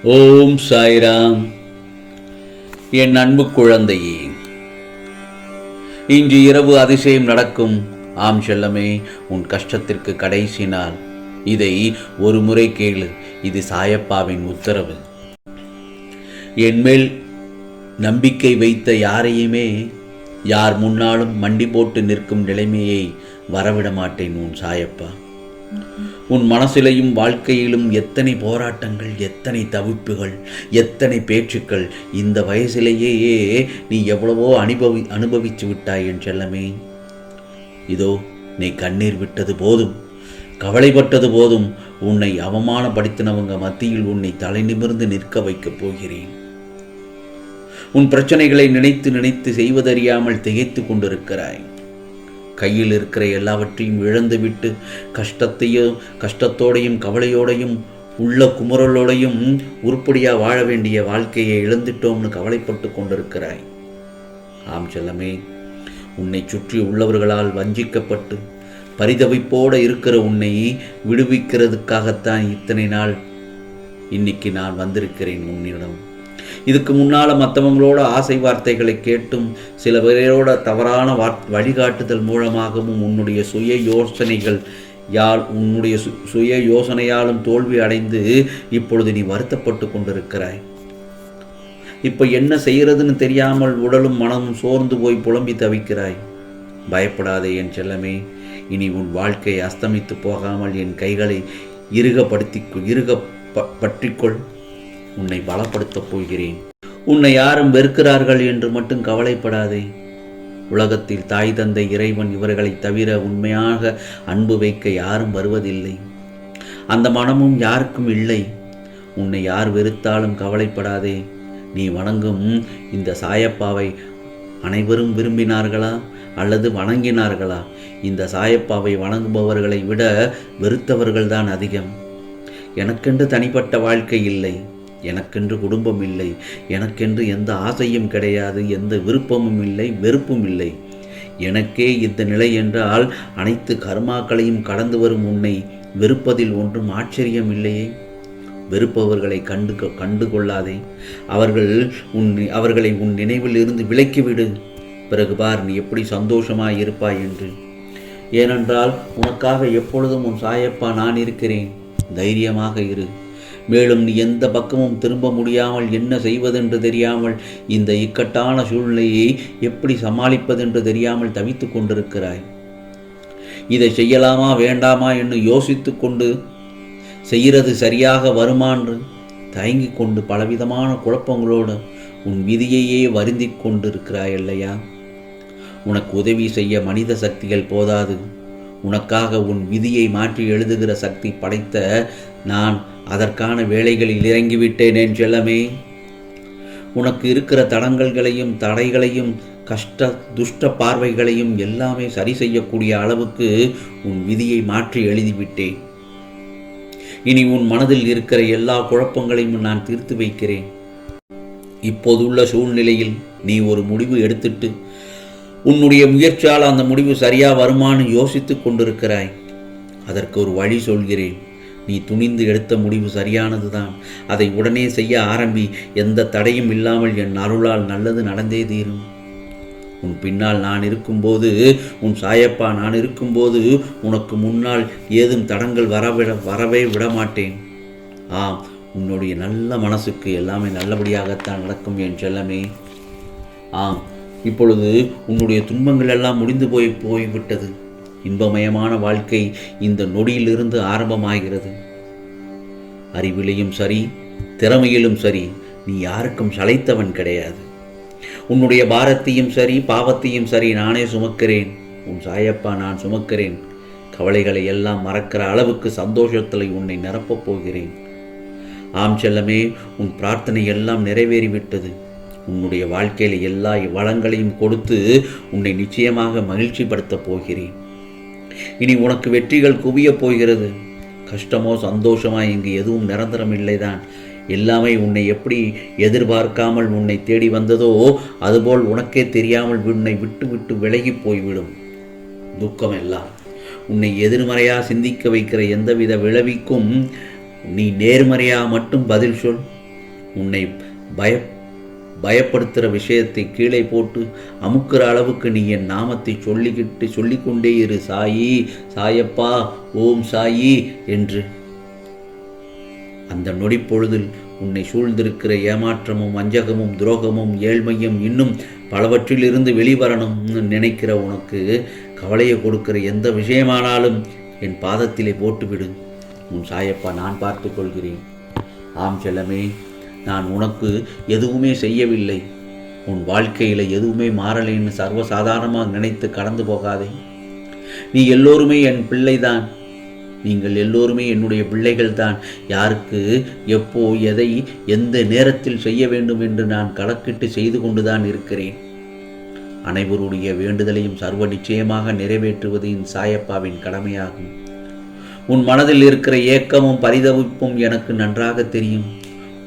ஓம் சாய்ராம். என் அன்பு குழந்தையே, இன்று இரவு அதிசயம் நடக்கும். ஆம் செல்லமே, உன் கஷ்டத்திற்கு கடைசி நாள். இதை ஒரு முறை கேளு. இது சாயப்பாவின் உத்தரவு. என்மேல் நம்பிக்கை வைத்த யாரையுமே யார் முன்னாலும் மண்டி போட்டு நிற்கும் நிலைமையை வரவிட மாட்டேன் உன் சாயப்பா. உன் மனசிலையும் வாழ்க்கையிலும் எத்தனை போராட்டங்கள், எத்தனை தவிப்புகள், எத்தனை பேச்சுக்கள். இந்த வயசிலேயே நீ எவ்வளவோ அனுபவிச்சு விட்டாய் என் செல்லமே. இதோ நீ கண்ணீர் விட்டது போதும், கவலைப்பட்டது போதும். உன்னை அவமானப்படுத்தினவங்க மத்தியில் உன்னை தலை நிமிர்ந்து நிற்க வைக்கப் போகிறேன். உன் பிரச்சனைகளை நினைத்து நினைத்து செய்வதறியாமல் திகைத்து கொண்டிருக்கிறாய். கையில் இருக்கிற எல்லாவற்றையும் இழந்துவிட்டு கஷ்டத்தோடையும் கவலையோடையும் உள்ள குமுறலோடையும் உருப்படியாக வாழ வேண்டிய வாழ்க்கையை இழந்துட்டோம்னு கவலைப்பட்டு கொண்டிருக்கிறாய். ஆம் செல்லமே, உன்னை சுற்றி உள்ளவர்களால் வஞ்சிக்கப்பட்டு பரிதவிப்போடு இருக்கிற உன்னை விடுவிக்கிறதுக்காகத்தான் இத்தனை நாள் இன்னைக்கு நான் வந்திருக்கிறேன் உன்னிடம். இதுக்கு முன்னால் மற்றவங்களோட ஆசை வார்த்தைகளை கேட்டும் சில பேரோட தவறான வழிகாட்டுதல் மூலமாகவும் உன்னுடைய சுய யோசனையாலும் தோல்வி அடைந்து இப்பொழுது நீ வருத்தப்பட்டு கொண்டிருக்கிறாய். இப்போ என்ன செய்கிறதுன்னு தெரியாமல் உடலும் மனமும் சோர்ந்து போய் புலம்பி தவிக்கிறாய். பயப்படாதே என் செல்லமே. இனி உன் வாழ்க்கை அஸ்தமித்து போகாமல் என் கைகளை இறுக பற்றிக்கொள். உன்னை பலப்படுத்தப் போகிறேன். உன்னை யாரும் வெறுக்கிறார்கள் என்று மட்டும் கவலைப்படாதே. உலகத்தில் தாய் தந்தை இறைவன் இவர்களை தவிர உண்மையாக அன்பு வைக்க யாரும் வருவதில்லை. அந்த மனமும் யாருக்கும் இல்லை. உன்னை யார் வெறுத்தாலும் கவலைப்படாதே. நீ வணங்கும் இந்த சாயப்பாவை அனைவரும் விரும்பினார்களா அல்லது வணங்கினார்களா? இந்த சாயப்பாவை வணங்குபவர்களை விட வெறுத்தவர்கள்தான் அதிகம். எனக்கென்று தனிப்பட்ட வாழ்க்கை இல்லை, எனக்கென்று குடும்பம் இல்லை, எனக்கென்று எந்த ஆசையும் கிடையாது, எந்த விருப்பமும் இல்லை, வெறுப்பும் இல்லை. எனக்கே இந்த நிலை என்றால் அனைத்து கர்மாக்களையும் கடந்து வரும் உன்னை வெறுப்பதில் ஒன்றும் ஆச்சரியம் இல்லையே. வெறுப்பவர்களை கண்டு கொள்ளாதே. அவர்களை உன் நினைவில் இருந்து விலக்கிவிடு. பிறகு பார் நீ எப்படி சந்தோஷமாய் இருப்பாய் என்று. ஏனென்றால் உனக்காக எப்பொழுதும் உன் சாயப்பா நான் இருக்கிறேன். தைரியமாக இரு. மேலும் நீ எந்த பக்கமும் திரும்ப முடியாமல் என்ன செய்வதென்று தெரியாமல் இந்த இக்கட்டான சூழ்நிலையை எப்படி சமாளிப்பதென்று தெரியாமல் தவித்து கொண்டிருக்கிறாய். இதை செய்யலாமா வேண்டாமா என்று யோசித்து கொண்டு செய்கிறது சரியாக வருமான்று தயங்கி கொண்டு பலவிதமான குழப்பங்களோடு உன் விதியையே வருந்தி கொண்டிருக்கிறாய் இல்லையா? உனக்கு உதவி செய்ய மனித சக்திகள் போதாது. உனக்காக உன் விதியை மாற்றி எழுதுகிற சக்தி படைத்த நான் அதற்கான வேலைகளில் இறங்கிவிட்டேன் என் செல்லமே. உனக்கு இருக்கிற தடங்கல்களையும் தடைகளையும் துஷ்ட பார்வைகளையும் எல்லாமே சரி செய்யக்கூடிய அளவுக்கு உன் விதியை மாற்றி எழுதிவிட்டேன். இனி உன் மனதில் இருக்கிற எல்லா குழப்பங்களையும் நான் தீர்த்து வைக்கிறேன். இப்போதுள்ள சூழ்நிலையில் நீ ஒரு முடிவு எடுத்துட்டு உன்னுடைய முயற்சியால் அந்த முடிவு சரியா வருமானு யோசித்து கொண்டிருக்கிறாய். அதற்கு ஒரு வழி சொல்கிறேன். நீ துணிந்து எடுத்த முடிவு சரியானதுதான். அதை உடனே செய்ய ஆரம்பி. எந்த தடையும் இல்லாமல் என் அருளால் நல்லது நடந்தே தீரும். உன் பின்னால் நான் இருக்கும்போது, உன் சாயப்பா நான் இருக்கும்போது உனக்கு முன்னால் ஏதும் தடங்கள் வரவே விட மாட்டேன். ஆம், உன்னுடைய நல்ல மனசுக்கு எல்லாமே நல்லபடியாகத்தான் நடக்கும் என் செல்லமே. ஆம், இப்பொழுது உன்னுடைய துன்பங்கள் எல்லாம் முடிந்து போய்விட்டது. இன்பமயமான வாழ்க்கை இந்த நொடியிலிருந்து ஆரம்பமாகிறது. அறிவிலையும் சரி, திறமையிலும் சரி, நீ யாருக்கும் சளைத்தவன் கிடையாது. உன்னுடைய பாரத்தையும் சரி, பாவத்தையும் சரி நானே சுமக்கிறேன். உன் சாயப்பா நான் சுமக்கிறேன். கவலைகளை எல்லாம் மறக்கிற அளவுக்கு சந்தோஷத்தில் உன்னை நிரப்பப் போகிறேன். ஆம் செல்லமே, உன் பிரார்த்தனை எல்லாம் நிறைவேறிவிட்டது. உன்னுடைய வாழ்க்கையில் எல்லா வளங்களையும் கொடுத்து உன்னை நிச்சயமாக மகிழ்ச்சிப்படுத்தப் போகிறேன். இனி உனக்கு வெற்றிகள் குவியப் போகிறது. கஷ்டமோ சந்தோஷமா இங்கு எதுவும் நிரந்தரம் இல்லைதான். எல்லாமே உன்னை எப்படி எதிர்பார்க்காமல் உன்னை தேடி வந்ததோ அதுபோல் உனக்கே தெரியாமல் உன்னை விட்டு விட்டு விலகி போய்விடும். துக்கம் எல்லாம் உன்னை எதிர்மறையாக சிந்திக்க வைக்கிற எந்தவித விளைவிக்கும் நீ நேர்மறையாக மட்டும் பதில் சொல். உன்னை பயப்படுத்துகிற விஷயத்தை கீழே போட்டு அமுக்கிற அளவுக்கு நீ என் நாமத்தை சொல்லிக்கொண்டே இரு. சாயி, சாயப்பா, ஓம் சாயி என்று. அந்த நொடிப்பொழுதில் உன்னை சூழ்ந்திருக்கிற ஏமாற்றமும் வஞ்சகமும் துரோகமும் ஏழ்மையும் இன்னும் பலவற்றிலிருந்து வெளிவரணும்னு நினைக்கிற உனக்கு கவலையை கொடுக்கிற எந்த விஷயமானாலும் என் பாதத்திலே போட்டுவிடு. உன் சாயப்பா நான் பார்த்து கொள்கிறேன். ஆம் செல்லமே, நான் உனக்கு எதுவுமே செய்யவில்லை. உன் வாழ்க்கையில் எதுவுமே மாறலைன்னு சர்வசாதாரணமாக நினைத்து கடந்து போகாதே. நீ எல்லோருமே என் பிள்ளைதான். நீங்கள் எல்லோருமே என்னுடைய பிள்ளைகள் தான். யாருக்கு எப்போ எதை எந்த நேரத்தில் செய்ய வேண்டும் என்று நான் கணக்கிட்டு செய்து கொண்டுதான் இருக்கிறேன். அனைவருடைய வேண்டுதலையும் சர்வ நிச்சயமாக நிறைவேற்றுவது என் சாயப்பாவின் கடமையாகும். உன் மனதில் இருக்கிற ஏக்கமும் பரிதவிப்பும் எனக்கு நன்றாக தெரியும்.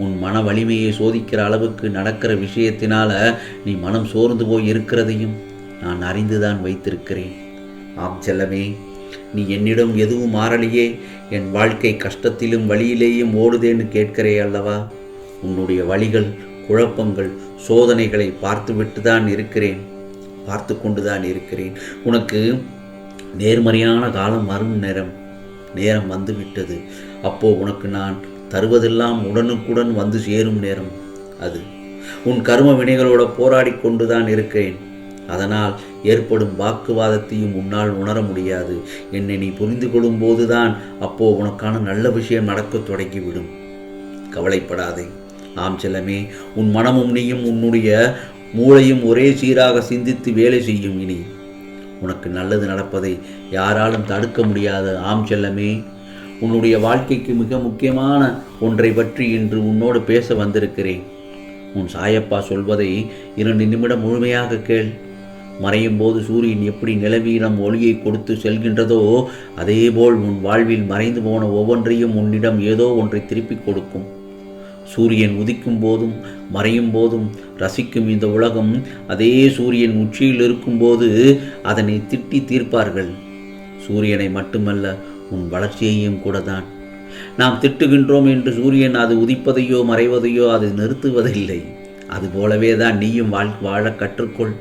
உன் மன வலிமையை சோதிக்கிற அளவுக்கு நடக்கிற விஷயத்தினால நீ மனம் சோர்ந்து போய் இருக்கிறதையும் நான் அறிந்துதான் வைத்திருக்கிறேன். ஆம் செல்லமே, நீ என்னிடம் எதுவும் மாறலையே, என் வாழ்க்கை கஷ்டத்திலும் வழியிலேயும் ஓடுதேன்னு கேட்கிறே அல்லவா? உன்னுடைய வழிகள், குழப்பங்கள், சோதனைகளை பார்த்து கொண்டுதான் இருக்கிறேன். உனக்கு நேர்மறையான காலம் வரும் நேரம் வந்துவிட்டது. அப்போ உனக்கு நான் தருவதெல்லாம் உடனுக்குடன் வந்து சேரும் நேரம் அது. உன் கர்ம வினைகளோட போராடி கொண்டுதான் இருக்கிறேன். அதனால் ஏற்படும் வாக்குவாதத்தையும் உன்னால் உணர முடியாது. என்னை நீ புரிந்து கொள்ளும் போதுதான் அப்போ உனக்கான நல்ல விஷயம் நடக்க தொடங்கிவிடும். கவலைப்படாதே. ஆம் செல்லமே, உன் மனமும் நீயும் உன்னுடைய மூளையும் ஒரே சீராக சிந்தித்து வேலை செய்யும். இனி உனக்கு நல்லது நடப்பதை யாராலும் தடுக்க முடியாது. ஆம் செல்லமே, உன்னுடைய வாழ்க்கைக்கு மிக முக்கியமான ஒன்றை பற்றி இன்று உன்னோடு பேச வந்திருக்கிறேன். உன் சாயப்பா சொல்வதை 2 நிமிடம் முழுமையாக கேள். மறையும் போது சூரியன் எப்படி நிலவியிடம் ஒளியை கொடுத்து செல்கின்றதோ அதேபோல் உன் வாழ்வில் மறைந்து போன ஒவ்வொன்றையும் உன்னிடம் ஏதோ ஒன்றை திருப்பிக் கொடுக்கும். சூரியன் உதிக்கும் போதும் மறையும் போதும் ரசிக்கும் இந்த உலகம் அதே சூரியன் உச்சியில் இருக்கும்போது அதனை திட்டி தீர்ப்பார்கள். சூரியனை மட்டுமல்ல, உன் வளர்ச்சியையும் கூட தான். நாம் திட்டுகின்றோம் என்று சூரியன் அது உதிப்பதையோ மறைவதையோ அது நிறுத்துவதில்லை. அதுபோலவே தான் நீயும் வாழ கற்றுக்கொள்.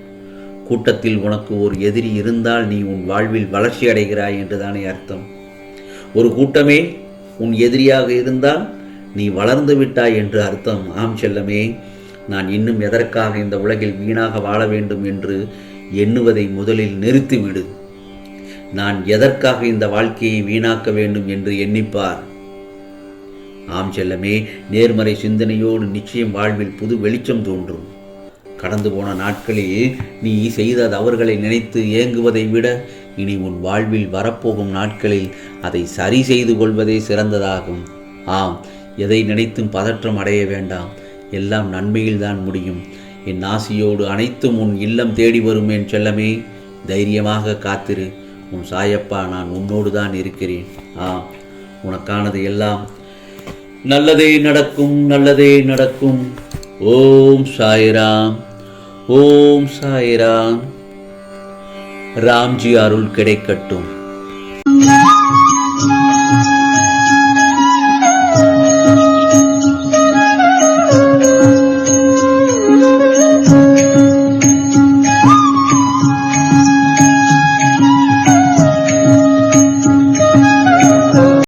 கூட்டத்தில் உனக்கு ஒரு எதிரி இருந்தால் நீ உன் வாழ்வில் வளர்ச்சி அடைகிறாய் என்றுதானே அர்த்தம். ஒரு கூட்டமே உன் எதிரியாக இருந்தால் நீ வளர்ந்து விட்டாய் என்று அர்த்தம். ஆம் செல்லமே, நான் இன்னும் எதற்காக இந்த உலகில் வீணாக வாழ வேண்டும் என்று எண்ணுவதை முதலில் நிறுத்திவிடு. நான் எதற்காக இந்த வாழ்க்கையை வீணாக்க வேண்டும் என்று எண்ணிப்பார். ஆம் செல்லமே, நேர்மறை சிந்தனையோடு நிச்சயம் வாழ்வில் புது வெளிச்சம் தோன்றும். கடந்து போன நாட்களில் நீ செய்த தவறுகளை நினைத்து ஏங்குவதை விட இனி உன் வாழ்வில் வரப்போகும் நாட்களில் அதை சரி செய்து கொள்வதே சிறந்ததாகும். ஆம், எதை நினைத்தும் பதற்றம் அடைய வேண்டாம். எல்லாம் நன்மையில்தான் முடியும். என் ஆசியோடு அனைத்தும் உன் இல்லம் தேடி வரும். என் செல்லமே, தைரியமாக காத்திரு. உன் சாயப்பா நான் உன்னோடு தான் இருக்கிறேன். உனக்கானது எல்லாம் நல்லதே நடக்கும், நல்லதே நடக்கும். ஓம் சாய்ராம், ஓம் சாய்ராம். ராம்ஜி அருள் கிடைக்கட்டும்.